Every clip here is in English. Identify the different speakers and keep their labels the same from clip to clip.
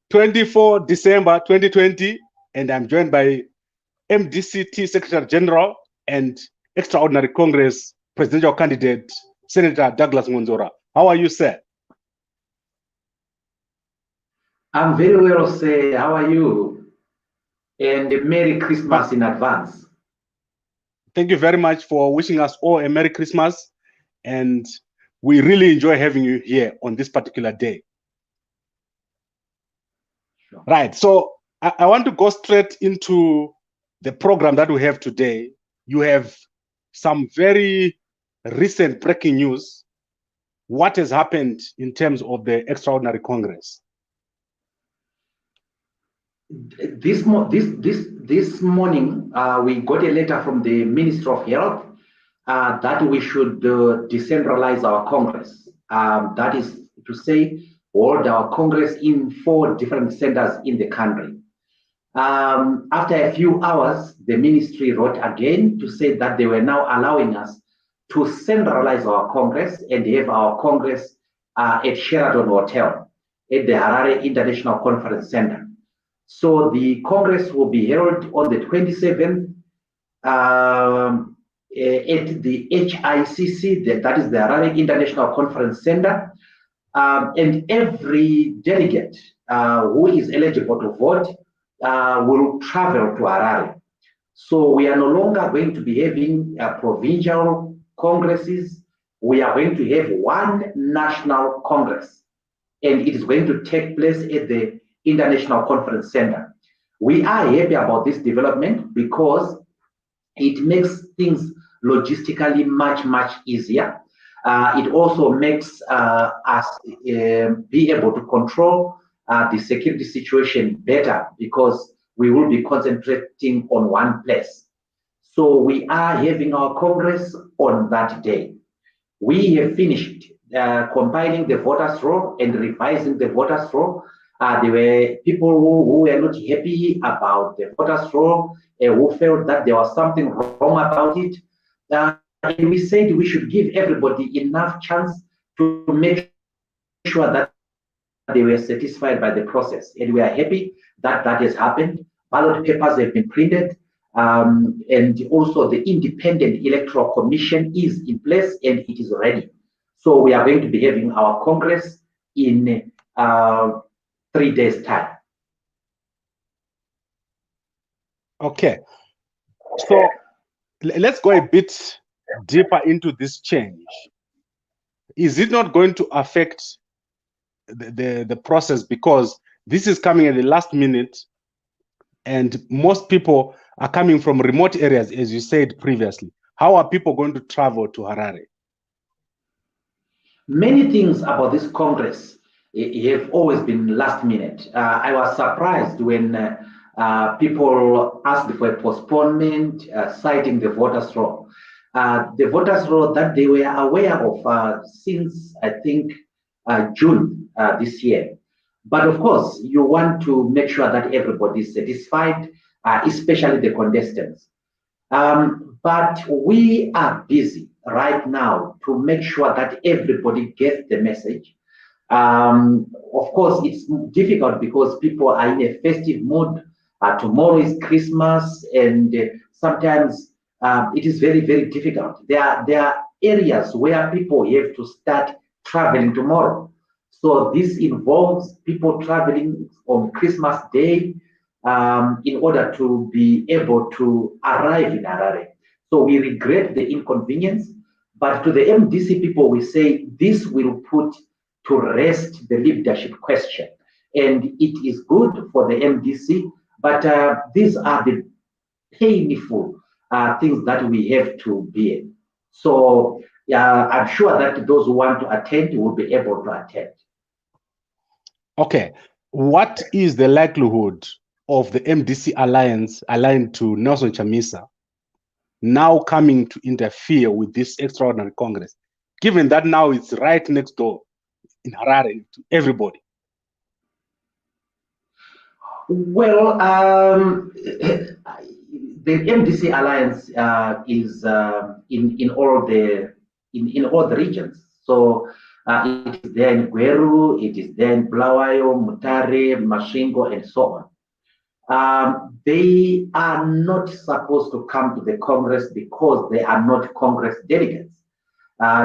Speaker 1: 24 December 2020, and I'm joined by MDC-T Secretary General and Extraordinary Congress Presidential Candidate, Senator Douglas Mwonzora. How are you, sir?
Speaker 2: I'm very well, sir. How are you? And Merry Christmas in advance.
Speaker 1: Thank you very much for wishing us all a Merry Christmas. And we really enjoy having you here on this particular day. Sure. Right. So I want to go straight into the program that we have today. You have some very recent breaking news. What has happened in terms of the Extraordinary Congress?
Speaker 2: This morning, we got a letter from the Minister of Health that we should decentralize our Congress. That is to say, hold our Congress in 4 different centers in the country. After a few hours, the ministry wrote again to say that they were now allowing us to centralize our Congress and have our Congress at Sheraton Hotel at the Harare International Conference Center. So the Congress will be held on the 27th at the HICC, that is the Harare International Conference Center. And every delegate who is eligible to vote will travel to Harare. So we are no longer going to be having provincial congresses. We are going to have one national congress, and it is going to take place at the International Conference Center. We are happy about this development because it makes things logistically much easier. It also makes us be able to control the security situation better because we will be concentrating on one place. So we are having our Congress on that day. We have finished compiling the voters' roll and revising the voters' roll. There were people who were not happy about the voters' roll, who felt that there was something wrong about it. And we said we should give everybody enough chance to make sure that they were satisfied by the process. And we are happy that that has happened. Ballot papers have been printed. And also the Independent Electoral Commission is in place and it is ready. So we are going to be having our Congress in 3 days' time.
Speaker 1: Okay. So let's go a bit deeper into this change. Is it not going to affect the process, because this is coming at the last minute and most people are coming from remote areas, as you said previously? How are people going to travel to Harare?
Speaker 2: Many things about this Congress have always been last minute. I was surprised when people asked for a postponement, citing the voters' roll. The voters' roll that they were aware of since, I think, June this year. But of course, you want to make sure that everybody is satisfied, especially the contestants. But we are busy right now to make sure that everybody gets the message. Of course, it's difficult because people are in a festive mood. Tomorrow is Christmas, and sometimes it is very difficult. There are areas where people have to start traveling tomorrow. So this involves people traveling on Christmas Day in order to be able to arrive in Harare. So we regret the inconvenience, but to the MDC people, we say this will put to rest the leadership question. And it is good for the MDC, but these are the painful things that we have to bear. So I'm sure that those who want to attend will be able to attend.
Speaker 1: Okay. What is the likelihood of the MDC Alliance aligned to Nelson Chamisa now coming to interfere with this extraordinary Congress, given that now it's right next door in Harare to everybody?
Speaker 2: Well, the MDC Alliance is in all the regions. So It is there in Gweru, it is there in Bulawayo, Mutare, Mashingo, and so on. They are not supposed to come to the Congress because they are not Congress delegates.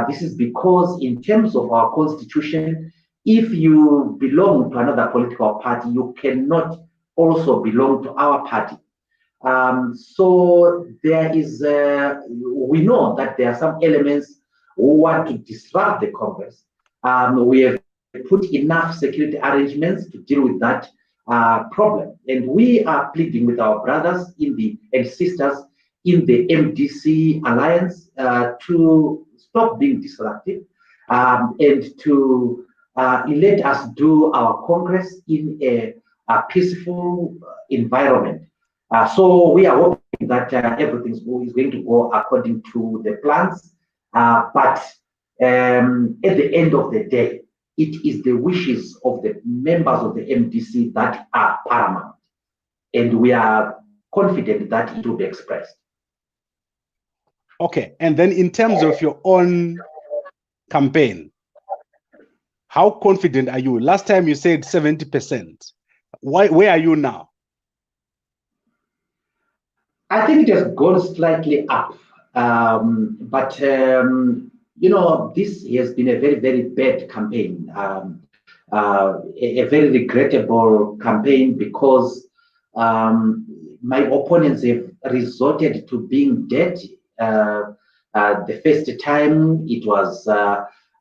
Speaker 2: This is because in terms of our constitution, if you belong to another political party, you cannot also belong to our party. So there is, we know that there are some elements who want to disrupt the Congress. We have put enough security arrangements to deal with that problem. And we are pleading with our brothers and sisters in the MDC Alliance to stop being disruptive and to let us do our Congress in a peaceful environment. So we are hoping that everything is going to go according to the plans. But at the end of the day, it is the wishes of the members of the MDC that are paramount. And we are confident that it will be expressed.
Speaker 1: Okay. And then in terms of your own campaign, how confident are you? Last time you said 70%. Where are you now?
Speaker 2: I think it has gone slightly up. But you know, this has been a very, very bad campaign, a very regrettable campaign because my opponents have resorted to being dirty. The first time it was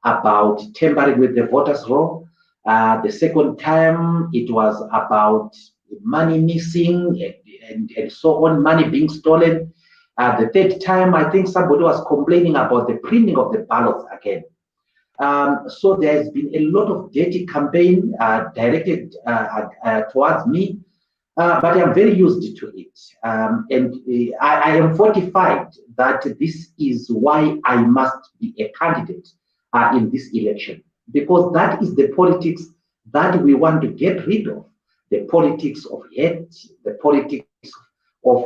Speaker 2: about tampering with the voters' roll. The second time it was about money missing and so on, money being stolen. The third time, I think somebody was complaining about the printing of the ballots again. So there has been a lot of dirty campaign directed towards me, but I'm very used to it. And I am fortified that this is why I must be a candidate in this election, because that is the politics that we want to get rid of. The politics of hate, the politics of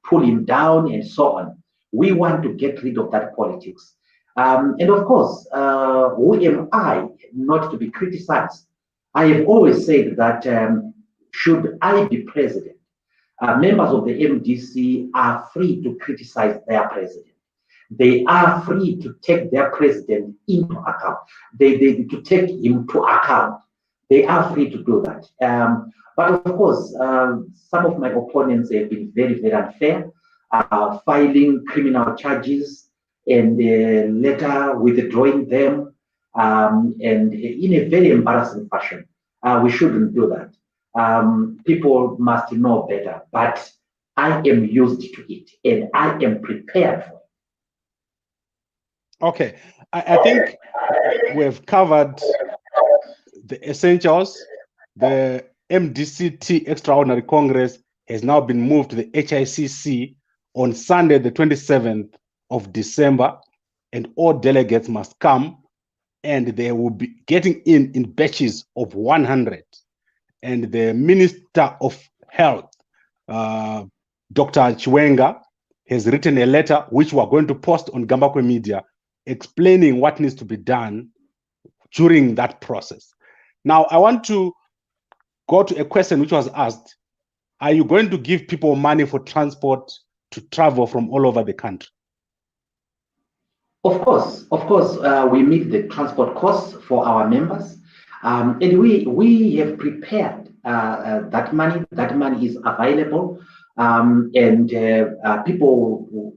Speaker 2: pulling down and so on. We want to get rid of that politics. And of course, who am I not to be criticized? I have always said that should I be president, members of the MDC are free to criticize their president. They are free to take their president into account. To take him to account. They are free to do that. But of course, some of my opponents have been very, very unfair, filing criminal charges and later withdrawing them, and in a very embarrassing fashion. We shouldn't do that. People must know better, but I am used to it and I am prepared for it.
Speaker 1: Okay, I think we've covered the essentials. The MDC-T Extraordinary Congress has now been moved to the HICC on Sunday, the 27th of December, and all delegates must come, and they will be getting in batches of 100. And the Minister of Health, Dr. Chiwenga, has written a letter which we're going to post on Gambakwe Media explaining what needs to be done during that process. Now, I want to go to a question which was asked. Are you going to give people money for transport to travel from all over the country?
Speaker 2: Of course, we meet the transport costs for our members. And we have prepared that money. That money is available. And people,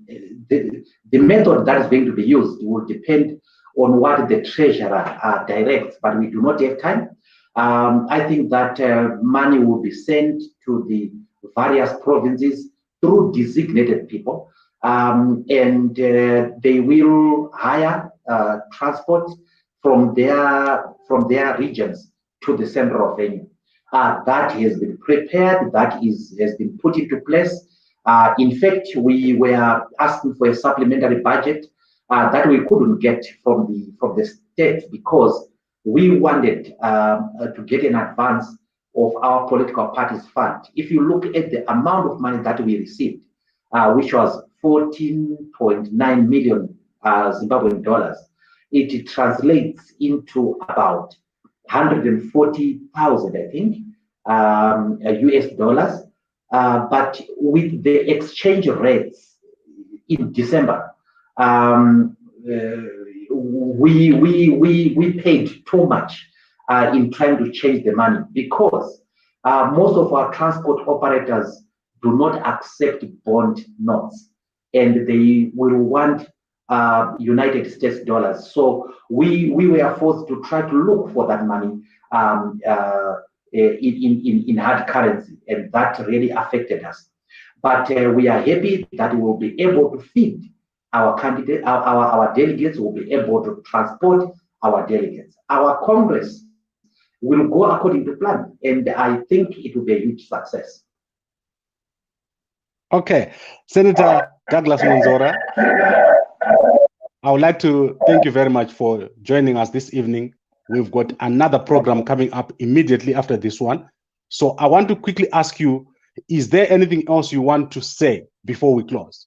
Speaker 2: the method that is going to be used will depend on what the treasurer directs, but we do not have time. I think that money will be sent to the various provinces through designated people, and they will hire transport from their regions to the central venue. That has been prepared, that has been put into place. In fact, we were asking for a supplementary budget that we couldn't get from the state because we wanted to get an advance of our political party's fund. If you look at the amount of money that we received, which was 14.9 million Zimbabwean dollars, it translates into about 140,000, I think, US dollars. But with the exchange rates in December, we paid too much in trying to change the money, because most of our transport operators do not accept bond notes, and they will want United States dollars. So we were forced to try to look for that money in hard currency, and that really affected us. But we are happy that we will be able to feed our candidate, our delegates will be able to transport our delegates. Our Congress will go according to plan, and I think it will be a huge success.
Speaker 1: Okay, Senator Douglas Mwonzora, I would like to thank you very much for joining us this evening. We've got another program coming up immediately after this one. So I want to quickly ask you, is there anything else you want to say before we close?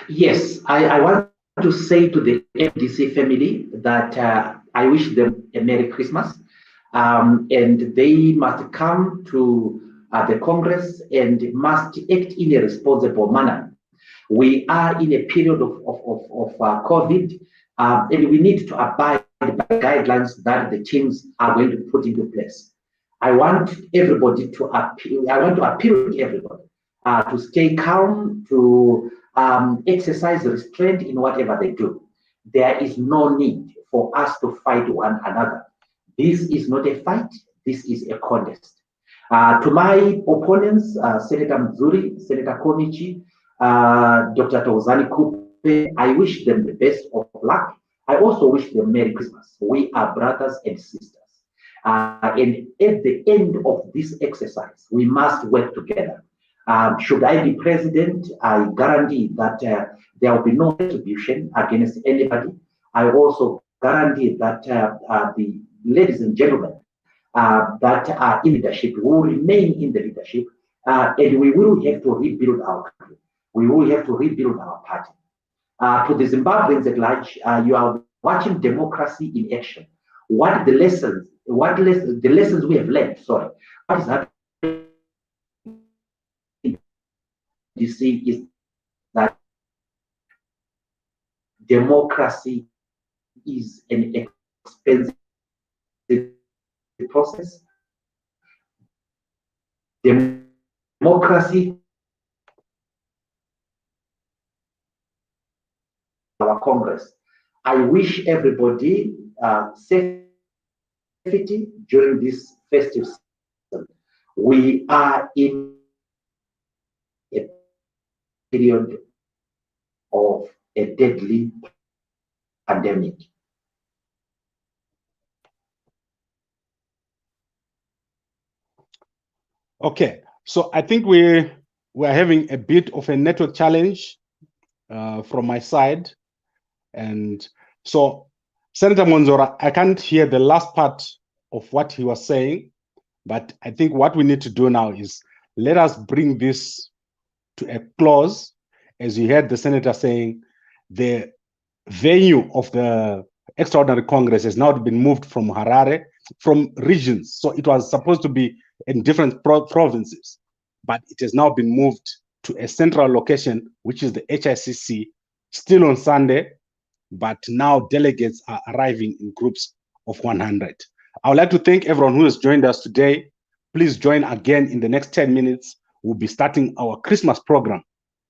Speaker 2: Yes, I want to say to the MDC family that I wish them a Merry Christmas, and they must come to the Congress and must act in a responsible manner. We are in a period of COVID, and we need to abide by guidelines that the teams are going to put into place. I want everybody to appeal. I want to appeal to everybody to stay calm, to exercise restraint in whatever they do. There is no need for us to fight one another. This is not a fight. This is a contest. To my opponents, Senator Mzuri, Senator Komichi, Dr. Tozani Kupe, I wish them the best of luck. I also wish them Merry Christmas. We are brothers and sisters. And at the end of this exercise, we must work together. Should I be president, I guarantee that there will be no retribution against anybody. I also guarantee that the ladies and gentlemen that are in leadership will remain in the leadership, and we will have to rebuild our country. We will have to rebuild our party. To the Zimbabweans at large, you are watching democracy in action. The lessons we have learned, what is happening in DC is that democracy is an expensive process. Democracy, our Congress. I wish everybody safety during this festive season. We are in a period of a deadly pandemic.
Speaker 1: Okay, so I think we're having a bit of a network challenge from my side. And so, Senator Mwonzora, I can't hear the last part of what he was saying, but I think what we need to do now is let us bring this to a close. As you heard the Senator saying, the venue of the Extraordinary Congress has now been moved from Harare, from regions. So it was supposed to be in different provinces, but it has now been moved to a central location, which is the HICC, still on Sunday, but now delegates are arriving in groups of 100. I would like to thank everyone who has joined us today. Please join again in the next 10 minutes. We'll be starting our Christmas program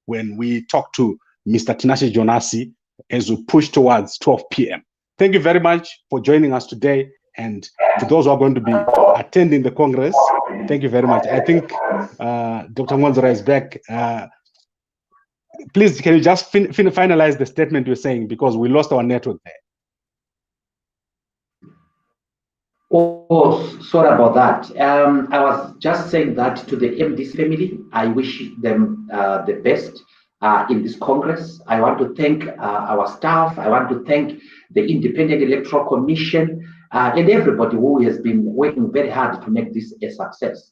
Speaker 1: when we talk to Mr. Tinashe Jonasi as we push towards 12 p.m. Thank you very much for joining us today. And to those who are going to be attending the Congress, thank you very much. I think Dr. Mwonzora is back. Please, can you just finalize the statement you're saying, because we lost our network there.
Speaker 2: Oh, sorry about that. I was just saying that to the MDC family, I wish them the best in this Congress. I want to thank our staff. I want to thank the Independent Electoral Commission and everybody who has been working very hard to make this a success.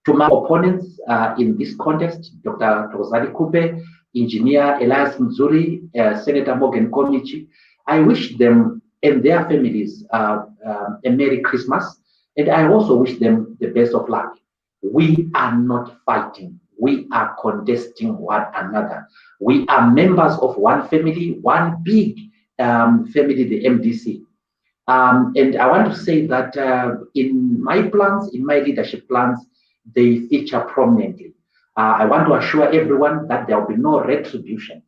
Speaker 2: To my opponents in this contest, Dr. Tozani Kupe, Engineer Elias Mzuri, Senator Morgan Komichi. I wish them and their families a Merry Christmas, and I also wish them the best of luck. We are not fighting. We are contesting one another. We are members of one family, one big family, the MDC. And I want to say that in my plans, in my leadership plans, they feature prominently. I want to assure everyone that there will be no retribution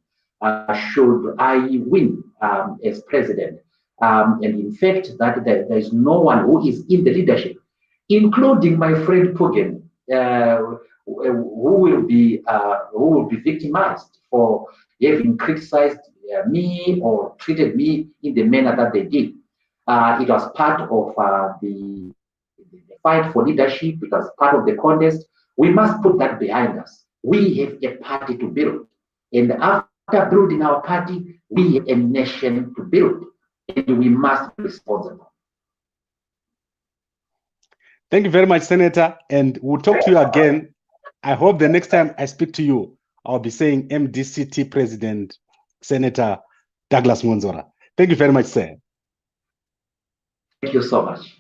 Speaker 2: should I win as president. And in fact, that there is no one who is in the leadership, including my friend Pugen, who will be victimized for having criticized me or treated me in the manner that they did. It was part of the fight for leadership. It was part of the contest. We must put that behind us. We have a party to build. And after building our party, we have a nation to build. And we must be responsible.
Speaker 1: Thank you very much, Senator. And we'll talk to you again. I hope the next time I speak to you, I'll be saying MDC-T President, Senator Douglas Mwonzora. Thank you very much, sir.
Speaker 2: Thank you so much.